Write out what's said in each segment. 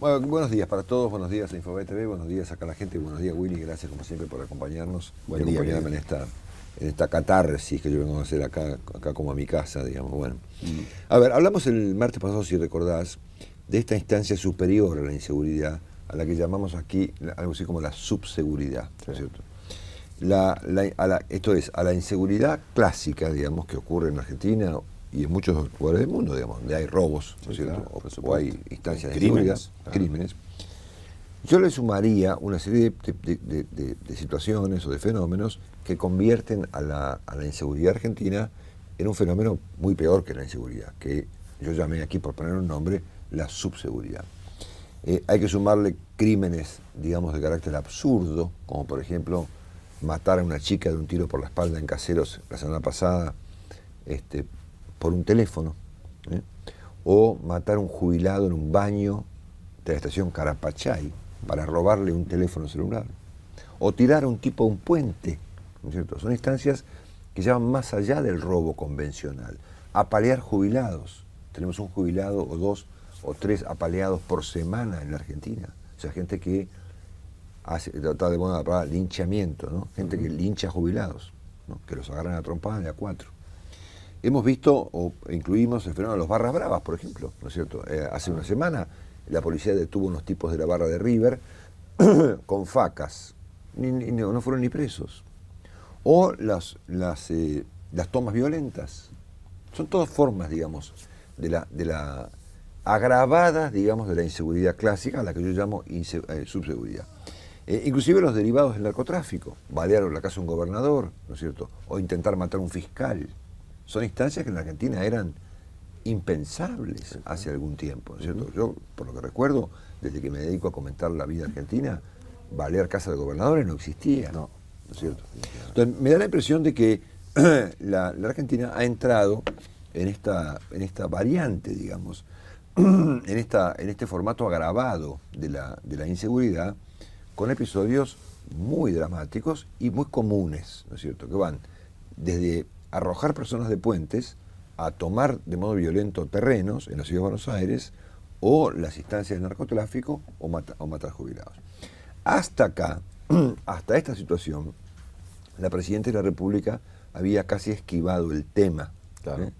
Bueno, buenos días para todos, buenos días a Infobay TV, buenos días acá a la gente, buenos días Willy, gracias como siempre por acompañarnos Buen y día, acompañarme en esta catarsis que yo vengo a hacer acá como a mi casa, digamos. Bueno, a ver, hablamos el martes pasado, si recordás, de esta instancia superior a la inseguridad, a la que llamamos aquí algo así como la subseguridad, ¿no es cierto? Esto es, a la inseguridad clásica, digamos, que ocurre en Argentina y en muchos lugares del mundo, digamos, donde hay robos, ¿no es cierto? Claro, O hay instancias de crímenes, inseguridad, claro. crímenes. Yo le sumaría una serie de situaciones o de fenómenos que convierten a la inseguridad argentina en un fenómeno muy peor que la inseguridad, que yo llamé aquí, por poner un nombre, la subseguridad. Hay que sumarle crímenes, digamos, de carácter absurdo, como por ejemplo matar a una chica de un tiro por la espalda en Caseros la semana pasada por un teléfono, o matar a un jubilado en un baño de la estación Carapachay para robarle un teléfono celular, o tirar a un tipo a un puente, ¿no es cierto? Son instancias que llevan más allá del robo convencional. Apalear jubilados. Tenemos un jubilado o dos o tres apaleados por semana en la Argentina. O sea, gente que está de moda la palabra linchamiento, ¿no? Gente que lincha jubilados, ¿no? Que los agarran a trompadas de a cuatro. Hemos visto o incluimos el fenómeno de los barras bravas, por ejemplo, ¿no es cierto? Hace una semana la policía detuvo unos tipos de la barra de River con facas. No fueron ni presos. O las tomas violentas. Son todas formas, digamos, de la agravadas, digamos, de la inseguridad clásica, a la que yo llamo subseguridad. Inclusive los derivados del narcotráfico. Balear la casa de un gobernador, ¿no es cierto? O intentar matar a un fiscal. Son instancias que en la Argentina eran impensables hace algún tiempo, ¿no es cierto? Yo, por lo que recuerdo, desde que me dedico a comentar la vida argentina, balear casa de gobernadores no existía, ¿no es cierto? Entonces, me da la impresión de que la Argentina ha entrado en esta variante, digamos, en este formato agravado de la inseguridad, con episodios muy dramáticos y muy comunes, ¿no es cierto? Que van desde arrojar personas de puentes a tomar de modo violento terrenos en la ciudad de Buenos Aires, o las instancias de narcotráfico, o matar jubilados. Hasta acá, hasta esta situación, la Presidenta de la República había casi esquivado el tema. Claro.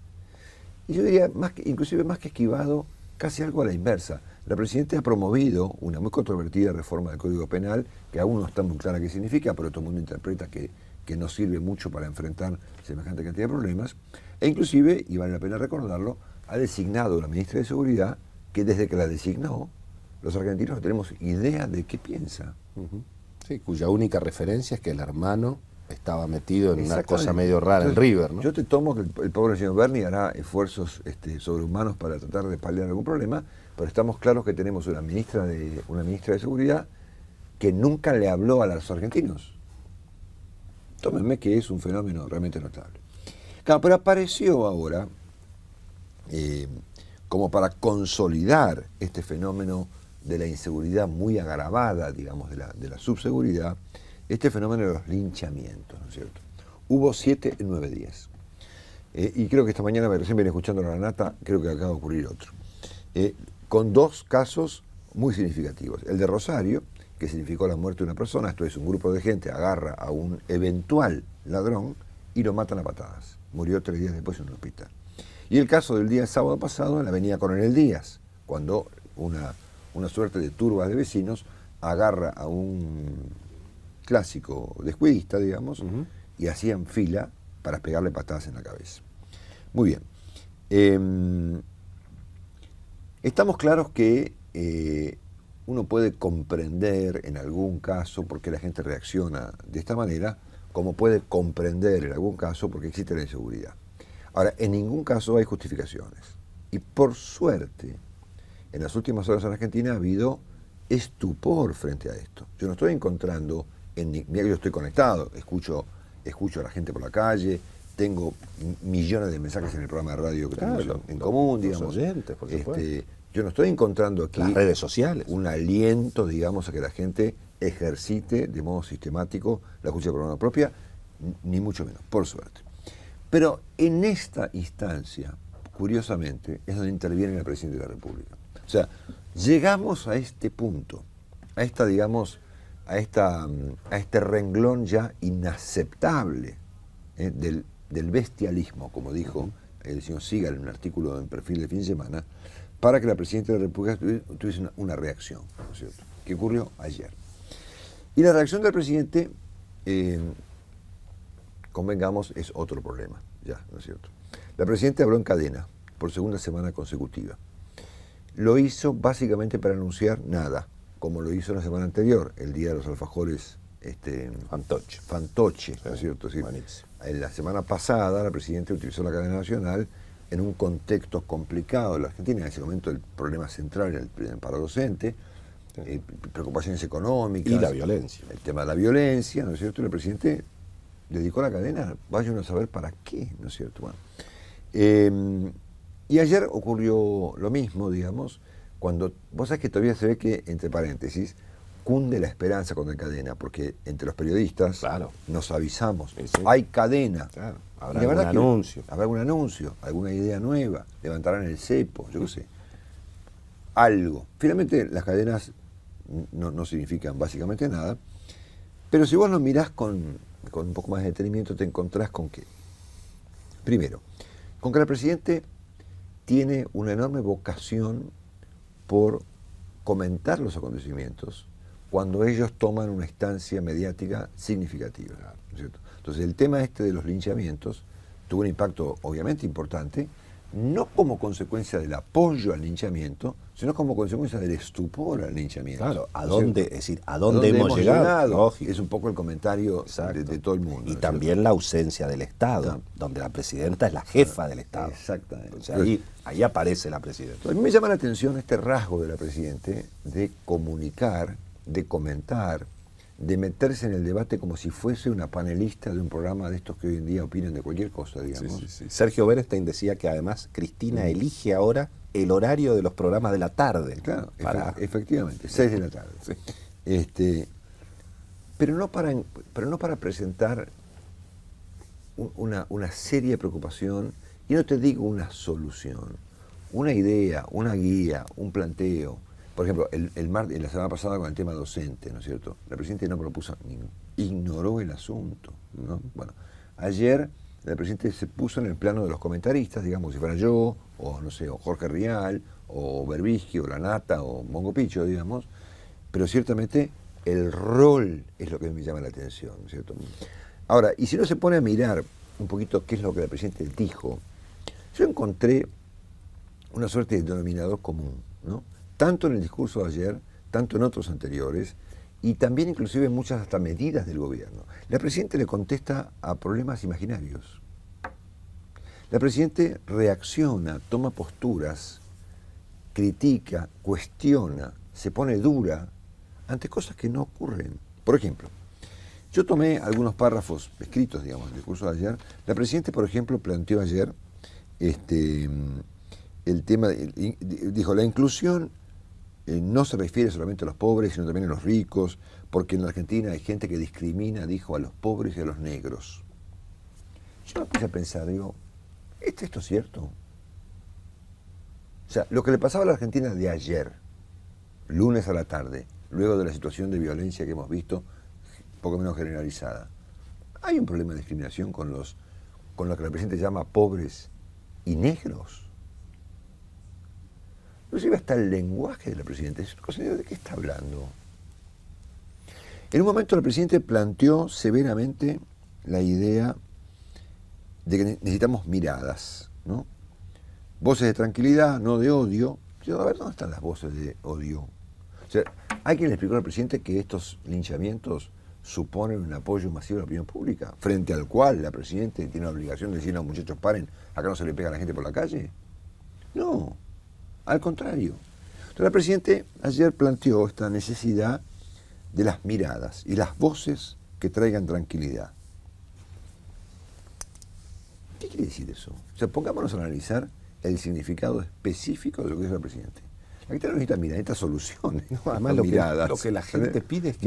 Y yo diría, inclusive más que esquivado, casi algo a la inversa. La Presidenta ha promovido una muy controvertida reforma del Código Penal, que aún no está muy clara qué significa, pero todo el mundo interpreta que no sirve mucho para enfrentar semejante cantidad de problemas, e inclusive, y vale la pena recordarlo, ha designado una ministra de Seguridad que desde que la designó, los argentinos no tenemos idea de qué piensa. Sí, cuya única referencia es que el hermano estaba metido en una cosa Exactamente. medio rara. Entonces, en River, ¿no? Yo te tomo que el pobre señor Berni hará esfuerzos sobrehumanos para tratar de paliar algún problema, pero estamos claros que tenemos una ministra de Seguridad que nunca le habló a los argentinos. Tómenme que es un fenómeno realmente notable. Claro, pero apareció ahora, como para consolidar este fenómeno de la inseguridad muy agravada, digamos, de la subseguridad, este fenómeno de los linchamientos, ¿no es cierto? Hubo 7 en 9 días. Y creo que esta mañana, recién venía escuchando a la nata, creo que acaba de ocurrir otro. Con dos casos muy significativos. El de Rosario, que significó la muerte de una persona, esto es, un grupo de gente agarra a un eventual ladrón y lo matan a patadas. Murió 3 días después en un hospital. Y el caso del día sábado pasado en la avenida Coronel Díaz, cuando una suerte de turba de vecinos agarra a un clásico descuidista, digamos, y hacían fila para pegarle patadas en la cabeza. Muy bien. Estamos claros que uno puede comprender en algún caso por qué la gente reacciona de esta manera, como puede comprender en algún caso por qué existe la inseguridad. Ahora, en ningún caso hay justificaciones. Y por suerte, en las últimas horas en Argentina ha habido estupor frente a esto. Yo no estoy encontrando, mira que yo estoy conectado, escucho a la gente por la calle, tengo millones de mensajes en el programa de radio que tenemos en común, digamos. Oyentes, por supuesto. Yo no estoy encontrando aquí las redes sociales, un aliento, digamos, a que la gente ejercite de modo sistemático la escucha de programa propia, ni mucho menos, por suerte. Pero en esta instancia, curiosamente, es donde interviene la Presidenta de la República. O sea, llegamos a este punto, a esta, digamos, a este renglón ya inaceptable del bestialismo, como dijo el señor Sigal en un artículo en Perfil de fin de semana, para que la Presidenta de la República tuviese una reacción, ¿no es cierto?, que ocurrió ayer. Y la reacción del presidente, convengamos, es otro problema, ya, ¿no es cierto? La Presidenta habló en cadena por segunda semana consecutiva. Lo hizo básicamente para anunciar nada, como lo hizo la semana anterior, el día de los alfajores Fantoche, ¿no es cierto? Es decir, en la semana pasada la Presidenta utilizó la cadena nacional en un contexto complicado de la Argentina, en ese momento el problema central era el paro docente, preocupaciones económicas. Y la violencia. El tema de la violencia, ¿no es cierto? Y el presidente dedicó la cadena, vayan a saber para qué, ¿no es cierto? Bueno, y ayer ocurrió lo mismo, digamos, cuando, vos sabés que todavía se ve que, entre paréntesis, cunde la esperanza con la cadena, porque entre los periodistas nos avisamos, hay cadena. Claro. Habrá algún anuncio. Habrá algún anuncio, alguna idea nueva, levantarán el cepo, yo qué sé. Algo. Finalmente las cadenas no significan básicamente nada, pero si vos lo mirás con un poco más de detenimiento, te encontrás con que, primero, con que el presidente tiene una enorme vocación por comentar los acontecimientos cuando ellos toman una instancia mediática significativa, ¿no es cierto? Entonces el tema este de los linchamientos tuvo un impacto obviamente importante, no como consecuencia del apoyo al linchamiento, sino como consecuencia del estupor al linchamiento. Claro, ¿a dónde, es decir, ¿a dónde hemos llegado? Lógico. Es un poco el comentario de todo el mundo. Y también la ausencia del Estado, donde la Presidenta es la jefa del Estado. Exactamente. Entonces, ahí aparece la Presidenta. A mí me llama la atención este rasgo de la Presidenta de comunicar, de comentar, de meterse en el debate como si fuese una panelista de un programa de estos que hoy en día opinan de cualquier cosa, digamos. Sí. Sergio Bernstein decía que además Cristina elige ahora el horario de los programas de la tarde. Claro, efectivamente, 6 de la tarde. Sí. Pero no para presentar una seria preocupación, y no te digo una solución, una idea, una guía, un planteo. Por ejemplo, la semana pasada con el tema docente, ¿no es cierto? La Presidenta no propuso, ignoró el asunto, ¿no? Bueno, ayer la Presidenta se puso en el plano de los comentaristas, digamos, si fuera yo, o no sé, o Jorge Rial, o Berbisky, o La Nata, o Mongo Picho, digamos, pero ciertamente el rol es lo que me llama la atención, ¿no es cierto? Ahora, y si uno se pone a mirar un poquito qué es lo que la Presidenta dijo, yo encontré una suerte de denominador común, ¿no? Tanto en el discurso de ayer, tanto en otros anteriores, y también inclusive en muchas hasta medidas del gobierno. La Presidenta le contesta a problemas imaginarios. La Presidenta reacciona, toma posturas, critica, cuestiona, se pone dura ante cosas que no ocurren. Por ejemplo, yo tomé algunos párrafos escritos, digamos, del discurso de ayer. La Presidenta, por ejemplo, planteó ayer el tema, dijo, la inclusión no se refiere solamente a los pobres, sino también a los ricos, porque en la Argentina hay gente que discrimina, dijo, a los pobres y a los negros. Yo me puse a pensar, digo, ¿es esto cierto? O sea, lo que le pasaba a la Argentina de ayer, lunes a la tarde, luego de la situación de violencia que hemos visto, poco menos generalizada, ¿hay un problema de discriminación con lo que la Presidenta llama pobres y negros? Inclusive hasta el lenguaje de la Presidenta. ¿De qué está hablando? En un momento la Presidenta planteó severamente la idea de que necesitamos miradas, ¿no? Voces de tranquilidad, no de odio. Yo, a ver, ¿dónde están las voces de odio? O sea, hay quien le explicó al presidente que estos linchamientos suponen un apoyo masivo de la opinión pública, frente al cual la Presidenta tiene la obligación de decir, no, muchachos, paren, acá no se le pega a la gente por la calle. No. Al contrario. Entonces, el presidente ayer planteó esta necesidad de las miradas y las voces que traigan tranquilidad. ¿Qué quiere decir eso? O sea, pongámonos a analizar el significado específico de lo que dice el presidente. La gente no necesita miradas, necesita soluciones. No, además, lo que la gente pide es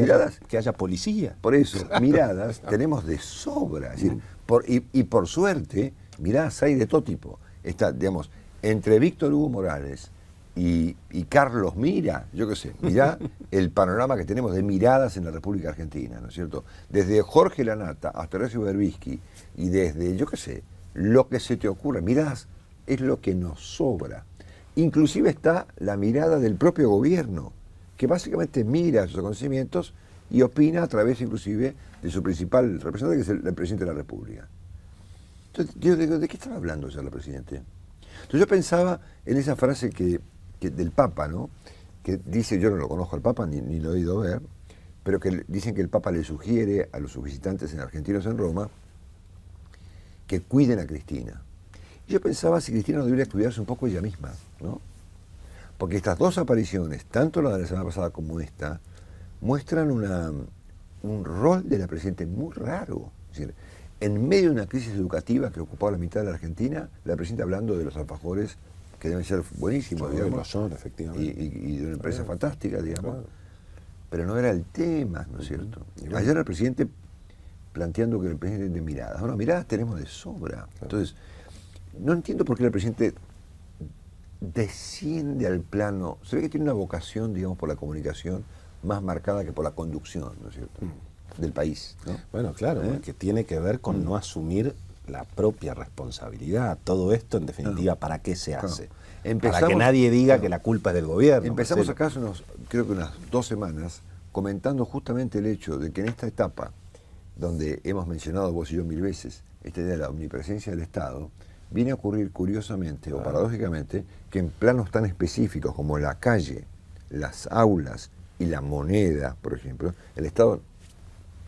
que haya policía. Por eso, miradas tenemos de sobra. Es decir, por suerte, miradas hay de todo tipo. Está, digamos, entre Víctor Hugo Morales y Carlos mira, yo qué sé, mira el panorama que tenemos de miradas en la República Argentina, ¿no es cierto? Desde Jorge Lanata hasta Horacio Berbisky y desde, yo qué sé, lo que se te ocurra, miradas es lo que nos sobra. Inclusive está la mirada del propio gobierno, que básicamente mira sus acontecimientos y opina a través inclusive de su principal representante, que es el presidente de la República. Entonces, yo digo, ¿de qué estaba hablando ya el presidente? Entonces yo pensaba en esa frase que del Papa, ¿no? Que dice, yo no lo conozco al Papa, ni lo he oído ver, pero que dicen que el Papa le sugiere a los visitantes argentinos en Roma que cuiden a Cristina. Y yo pensaba si Cristina no debería cuidarse un poco ella misma, ¿no? Porque estas dos apariciones, tanto la de la semana pasada como esta, muestran un rol de la Presidenta muy raro. Es decir, en medio de una crisis educativa que ocupaba la mitad de la Argentina, la Presidenta hablando de los alfajores, que deben ser buenísimos, Sí, digamos, lo son, efectivamente. y de una empresa fantástica, digamos, Claro. pero no era el tema, ¿no es cierto? Ayer el presidente planteando que el presidente tiene miradas. Bueno, miradas tenemos de sobra. Entonces, no entiendo por qué el presidente desciende al plano. Se ve que tiene una vocación, digamos, por la comunicación más marcada que por la conducción, ¿no es cierto? Del país, ¿no? Bueno, claro, que tiene que ver con no asumir la propia responsabilidad. Todo esto, en definitiva, ¿para qué se hace? Para que nadie diga que la culpa es del gobierno. Empezamos acá hace creo que unas 2 semanas, comentando justamente el hecho de que en esta etapa, donde hemos mencionado vos y yo 1000 veces, esta idea de la omnipresencia del Estado, viene a ocurrir curiosamente o paradójicamente que en planos tan específicos como la calle, las aulas y la moneda, por ejemplo, el Estado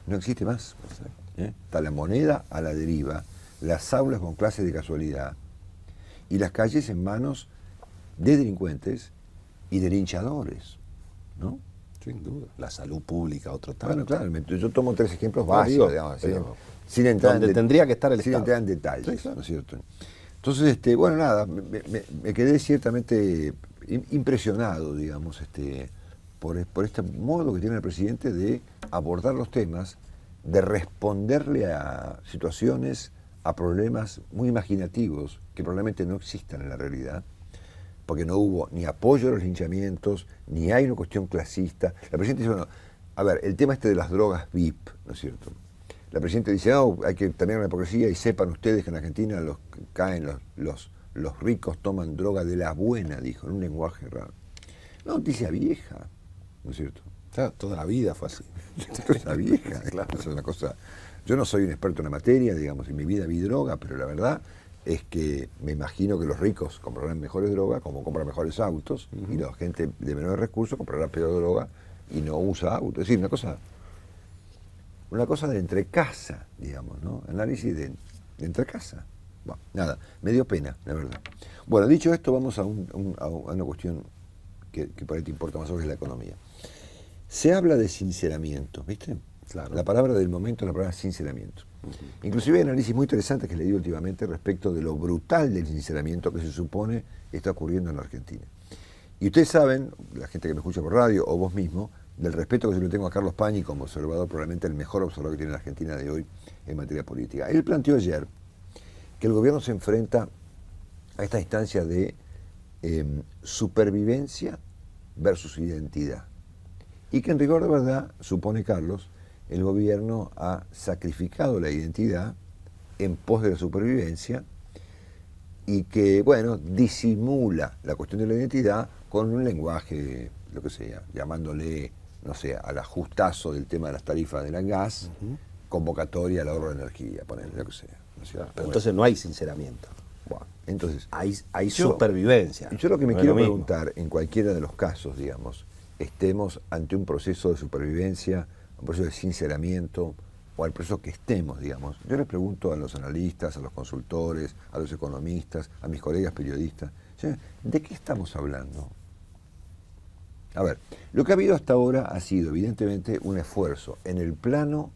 no existe más. Está la moneda a la deriva, las aulas con clases de casualidad y las calles en manos de delincuentes y de linchadores, ¿no? Sin duda. La salud pública, otro tanto. Bueno, claro, yo tomo 3 ejemplos básicos, digamos, sin entrar donde tendría que estar el sin Estado. entrar en detalles, Sí, claro. ¿no es cierto? Entonces, bueno, nada, me quedé ciertamente impresionado, digamos, por este modo que tiene el presidente de abordar los temas, de responderle a situaciones, a problemas muy imaginativos que probablemente no existan en la realidad, porque no hubo ni apoyo a los linchamientos, ni hay una cuestión clasista. La presidenta dice, bueno, a ver, el tema de las drogas VIP, ¿no es cierto? La presidenta dice, no, hay que terminar la hipocresía y sepan ustedes que en Argentina los ricos toman droga de la buena, dijo, en un lenguaje raro. Una noticia vieja, ¿no es cierto? Claro, toda la vida fue así. Cosa vieja, claro. Es una cosa. Yo no soy un experto en la materia, digamos, en mi vida vi droga, pero la verdad es que me imagino que los ricos comprarán mejores drogas, como compran mejores autos, y la gente de menores recursos comprará peor droga y no usa auto. Es decir, una cosa de entrecasa, digamos, ¿no? Análisis de entrecasa. Bueno, nada, me dio pena, la verdad. Bueno, dicho esto, vamos a una cuestión que por ahí te importa más, que es la economía. Se habla de sinceramiento, ¿viste? Claro. La palabra del momento es la palabra sinceramiento. Inclusive hay análisis muy interesantes que leí últimamente respecto de lo brutal del sinceramiento que se supone está ocurriendo en la Argentina. Y ustedes saben, la gente que me escucha por radio o vos mismo, del respeto que yo le tengo a Carlos Pañi como observador, probablemente el mejor observador que tiene la Argentina de hoy en materia política. Él planteó ayer que el gobierno se enfrenta a esta instancia de supervivencia versus identidad. Y que en rigor de verdad, supone Carlos, el gobierno ha sacrificado la identidad en pos de la supervivencia y que, bueno, disimula la cuestión de la identidad con un lenguaje, lo que sea, llamándole, no sé, al ajustazo del tema de las tarifas del gas, convocatoria al ahorro de energía, ponerle lo que sea. ¿No es cierto? Pero entonces no hay sinceramiento. Bueno, entonces, Hay supervivencia. yo lo que me No es quiero lo mismo. preguntar, en cualquiera de los casos, digamos, estemos ante un proceso de supervivencia, un proceso de sinceramiento, o al proceso que estemos, digamos. Yo les pregunto a los analistas, a los consultores, a los economistas, a mis colegas periodistas, ¿de qué estamos hablando? A ver, lo que ha habido hasta ahora ha sido evidentemente un esfuerzo en el plano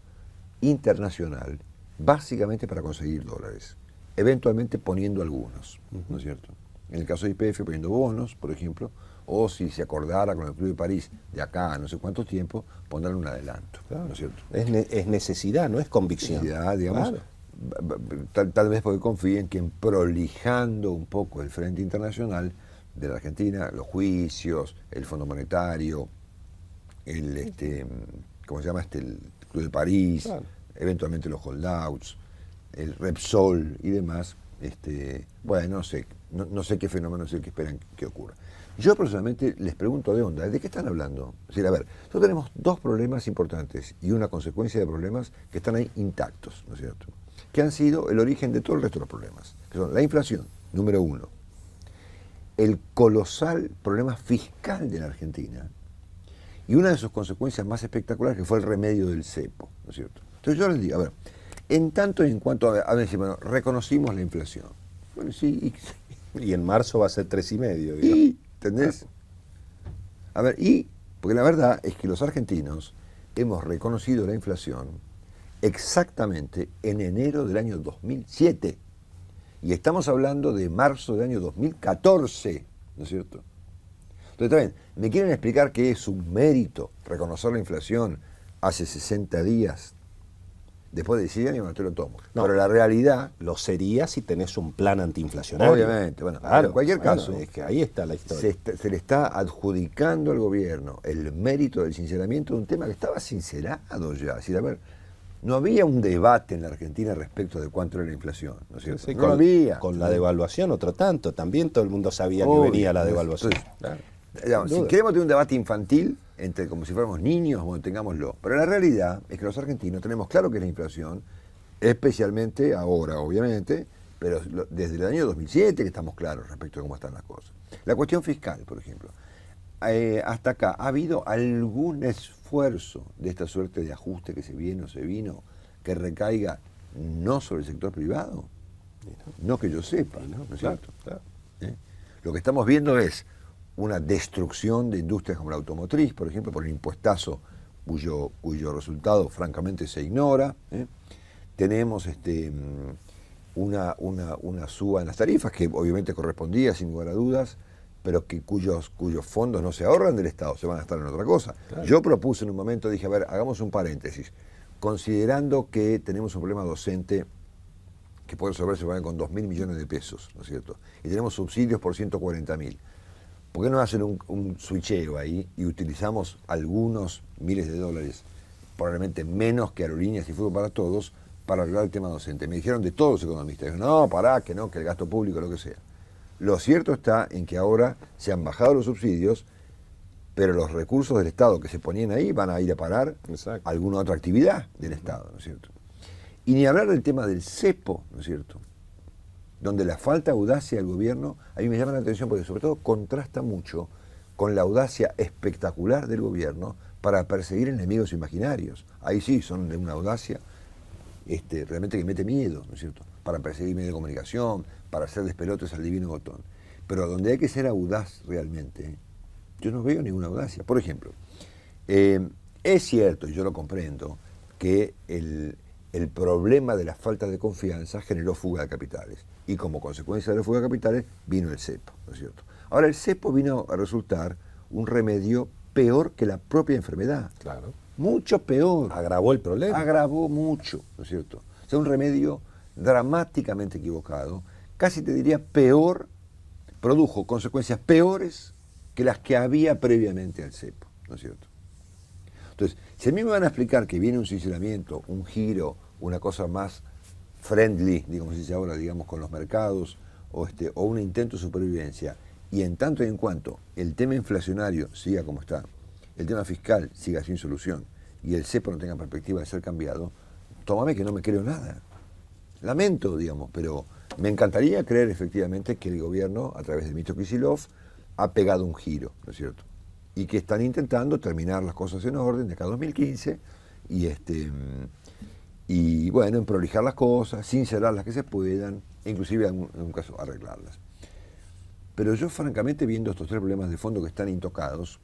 internacional, básicamente para conseguir dólares, eventualmente poniendo algunos, ¿no es cierto? En el caso de YPF poniendo bonos, por ejemplo, o si se acordara con el Club de París de acá a no sé cuánto tiempo, pondrán un adelanto, Claro. ¿no es cierto? Es necesidad, no es convicción. Necesidad, digamos, Claro. tal vez porque confíen que en prolijando un poco el frente internacional de la Argentina, los juicios, el Fondo Monetario, ¿cómo se llama? El Club de París, claro, eventualmente los holdouts, el Repsol y demás. Bueno, no sé qué fenómeno es el que esperan que ocurra. Yo personalmente les pregunto de onda, ¿de qué están hablando? Es decir, a ver, nosotros tenemos dos problemas importantes y una consecuencia de problemas que están ahí intactos, ¿no es cierto? Que han sido el origen de todo el resto de los problemas, que son la inflación, número uno, el colosal problema fiscal de la Argentina y una de sus consecuencias más espectaculares que fue el remedio del cepo, ¿no es cierto? Entonces yo les digo, a ver, en tanto y en cuanto, a ver, bueno, reconocimos la inflación. Bueno, sí. Y en marzo va a ser 3,5. Y, ¿entendés? A ver, porque la verdad es que los argentinos hemos reconocido la inflación exactamente en enero del año 2007. Y estamos hablando de marzo del año 2014, ¿no es cierto? Entonces, también, ¿me quieren explicar que es un mérito reconocer la inflación hace 60 días? Después de 10 años no te lo tomo. No, pero la realidad... Lo sería si tenés un plan antiinflacionario. Obviamente. Bueno, claro, en cualquier caso... Es que ahí está la historia. Se le está adjudicando al gobierno el mérito del sinceramiento de un tema que estaba sincerado ya. Es decir, a ver, no había un debate en la Argentina respecto de cuánto era la inflación, ¿no es cierto? Sí, no había. Con la devaluación otro tanto. También todo el mundo sabía que venía la devaluación. Entonces, claro. Si queremos tener un debate infantil, como si fuéramos niños, bueno, tengámoslo. Pero la realidad es que los argentinos tenemos claro que es la inflación, especialmente ahora, obviamente, pero desde el año 2007 que estamos claros respecto a cómo están las cosas. La cuestión fiscal, por ejemplo. Hasta acá, ¿ha habido algún esfuerzo de esta suerte de ajuste que se viene o se vino que recaiga no sobre el sector privado? No que yo sepa, ¿no es cierto? Claro. Lo que estamos viendo es una destrucción de industrias como la automotriz, por ejemplo, por el impuestazo cuyo resultado francamente se ignora. Tenemos una suba en las tarifas que obviamente correspondía sin lugar a dudas, pero que cuyos fondos no se ahorran del Estado, se van a gastar en otra cosa. Claro. Yo propuse en un momento, dije, a ver, hagamos un paréntesis, considerando que tenemos un problema docente que puede resolverse con 2.000 millones de pesos, ¿no es cierto? Y tenemos subsidios por 140.000. ¿Por qué no hacen un switcheo ahí y utilizamos algunos miles de dólares, probablemente menos que aerolíneas y fútbol para todos, para arreglar el tema docente? Me dijeron de todos los economistas, dijeron, no, pará, que no, que el gasto público, lo que sea. Lo cierto está en que ahora se han bajado los subsidios, pero los recursos del Estado que se ponían ahí van a ir a parar a alguna otra actividad del Estado, ¿no es cierto? Y ni hablar del tema del cepo, ¿no es cierto? Donde la falta de audacia del gobierno, a mí me llama la atención porque sobre todo contrasta mucho con la audacia espectacular del gobierno para perseguir enemigos imaginarios. Ahí sí, son de una audacia realmente que mete miedo, ¿no es cierto? Para perseguir medios de comunicación, para hacer despelotes al divino botón. Pero donde hay que ser audaz realmente, yo no veo ninguna audacia. Por ejemplo, es cierto, y yo lo comprendo, que el problema de la falta de confianza generó fuga de capitales. Y como consecuencia de la fuga de capitales vino el cepo, ¿no es cierto? Ahora, el cepo vino a resultar un remedio peor que la propia enfermedad. Claro. Mucho peor. Agravó el problema. Agravó mucho, ¿no es cierto? O sea, un remedio dramáticamente equivocado, casi te diría peor, produjo consecuencias peores que las que había previamente al cepo, ¿no es cierto? Entonces, si a mí me van a explicar que viene un sinceramiento, un giro, una cosa más friendly, digamos, se dice ahora, digamos, con los mercados, o un intento de supervivencia, y en tanto y en cuanto el tema inflacionario siga como está, el tema fiscal siga sin solución, y el cepo no tenga perspectiva de ser cambiado, tómame que no me creo nada. Lamento, digamos, pero me encantaría creer efectivamente que el gobierno, a través de Dmitry Kicillof, ha pegado un giro, ¿no es cierto? Y que están intentando terminar las cosas en orden de acá a 2015 y bueno, en prolijar las cosas, sincerar las que se puedan, e inclusive en un caso arreglarlas. Pero yo francamente, viendo estos tres problemas de fondo que están intocados,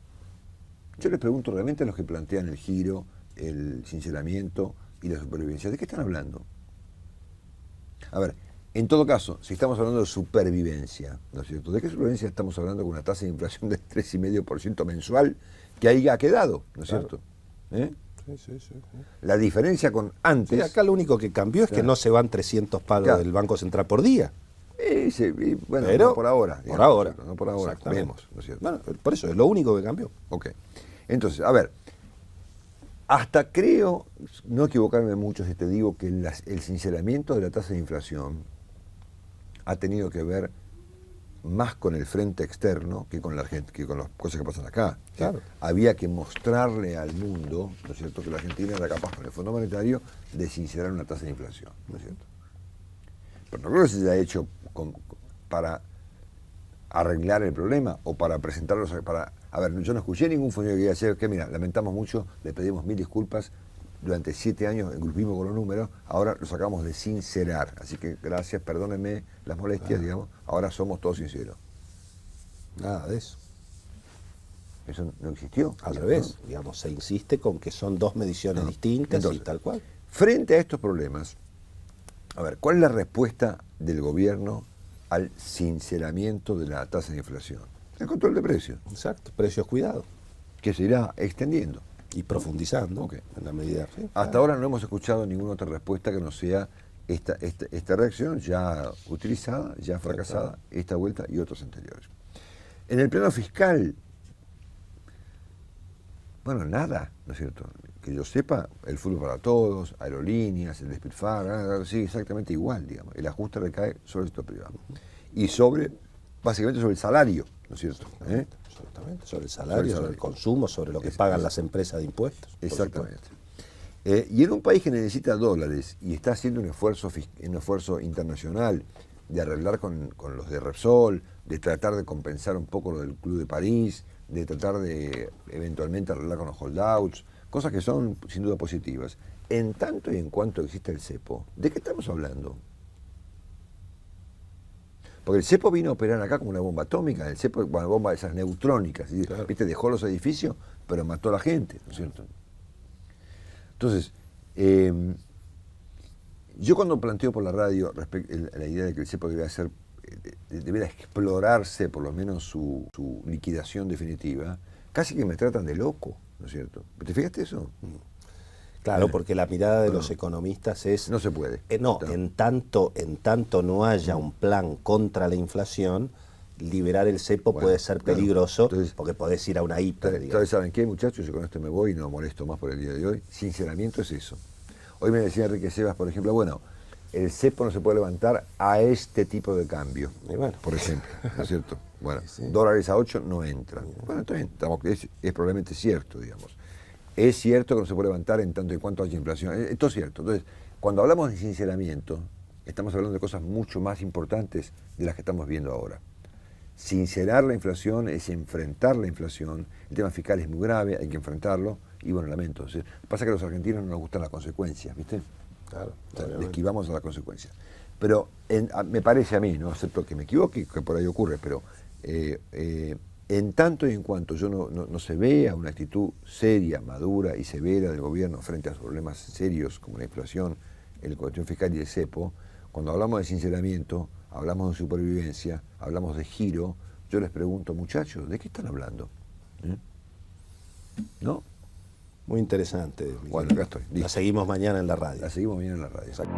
yo les pregunto realmente a los que plantean el giro, el sinceramiento y la supervivencia, ¿de qué están hablando? A ver, en todo caso, si estamos hablando de supervivencia, ¿no es cierto? ¿De qué supervivencia estamos hablando con una tasa de inflación del 3,5% mensual que ahí ha quedado, ¿no es cierto? Sí. La diferencia con antes... Sí, acá lo único que cambió es que no se van 300 pagos del Banco Central por día. Bueno, pero no por ahora. Por ahora. No por ahora. Exactamente. Vemos, ¿no es cierto? Bueno, por eso es lo único que cambió. Ok. Entonces, a ver, hasta creo no equivocarme mucho si te digo que el sinceramiento de la tasa de inflación ha tenido que ver más con el frente externo que con la gente, que con las cosas que pasan acá. Claro. Había que mostrarle al mundo, ¿no es cierto?, que la Argentina era capaz con el Fondo Monetario de sincerar una tasa de inflación, ¿no es cierto? Pero no creo que se haya hecho para arreglar el problema o para presentarlos, a ver, yo no escuché ningún funcionario que diga, "Che, que mira, lamentamos mucho, le pedimos 1000 disculpas, durante 7 años engrupimos con los números, ahora los acabamos de sincerar, así que gracias, perdónenme las molestias, digamos, ahora somos todos sinceros". Nada de eso. Eso no existió. Al revés, digamos, se insiste con que son dos mediciones distintas. Entonces, y tal cual. Frente a estos problemas, a ver, ¿cuál es la respuesta del gobierno al sinceramiento de la tasa de inflación? El control de precios. Exacto, precios cuidados. Que se irá extendiendo. Y profundizando, Okay. En la medida. Sí, hasta ahora no hemos escuchado ninguna otra respuesta que no sea esta reacción ya utilizada, ya fracasada, esta vuelta y otros anteriores. En el plano fiscal, bueno, nada, ¿no es cierto? Que yo sepa, el fútbol para todos, aerolíneas, el despilfarro, sigue exactamente igual, digamos. El ajuste recae sobre el sector privado. Y básicamente sobre el salario, ¿no es cierto? Absolutamente, sobre el salario, sobre el consumo, sobre lo que pagan las empresas de impuestos. Exactamente. Y en un país que necesita dólares y está haciendo un esfuerzo internacional de arreglar con los de Repsol, de tratar de compensar un poco lo del Club de París, de tratar de eventualmente arreglar con los holdouts, cosas que son sin duda positivas. En tanto y en cuanto existe el cepo, ¿de qué estamos hablando? Porque el cepo vino a operar acá como una bomba atómica, el cepo una bomba de esas neutrónicas, claro. ¿Viste? Dejó los edificios, pero mató a la gente, ¿no es cierto? Entonces, yo cuando planteo por la radio la idea de que el cepo debería explorarse por lo menos su liquidación definitiva, casi que me tratan de loco, ¿no es cierto? ¿Te fijaste eso? Claro, porque la mirada de los economistas es... No se puede. No, en tanto no haya un plan contra la inflación, liberar el cepo puede ser peligroso, entonces, porque podés ir a una hiper. Entonces, ¿saben qué, muchachos? Yo con esto me voy y no molesto más por el día de hoy. Sinceramiento es eso. Hoy me decía Enrique Sebas, por ejemplo, bueno, el cepo no se puede levantar a este tipo de cambio, por ejemplo, ¿no es cierto? Bueno, dólares a 8 no entra. Bueno, está bien, es probablemente cierto, digamos. Es cierto que no se puede levantar en tanto y cuanto haya inflación. Esto es cierto. Entonces, cuando hablamos de sinceramiento, estamos hablando de cosas mucho más importantes de las que estamos viendo ahora. Sincerar la inflación es enfrentar la inflación. El tema fiscal es muy grave, hay que enfrentarlo. Y bueno, lamento. O sea, pasa que a los argentinos no nos gustan las consecuencias, ¿viste? Claro. O sea, le esquivamos a las consecuencias. Pero me parece a mí, no acepto que me equivoque, que por ahí ocurre, pero en tanto y en cuanto yo no se vea una actitud seria, madura y severa del gobierno frente a problemas serios como la inflación, el cuestión fiscal y el cepo, cuando hablamos de sinceramiento, hablamos de supervivencia, hablamos de giro, yo les pregunto, muchachos, ¿de qué están hablando? ¿No? Muy interesante. Bueno, acá estoy. La seguimos mañana en la radio. La seguimos mañana en la radio, exacto.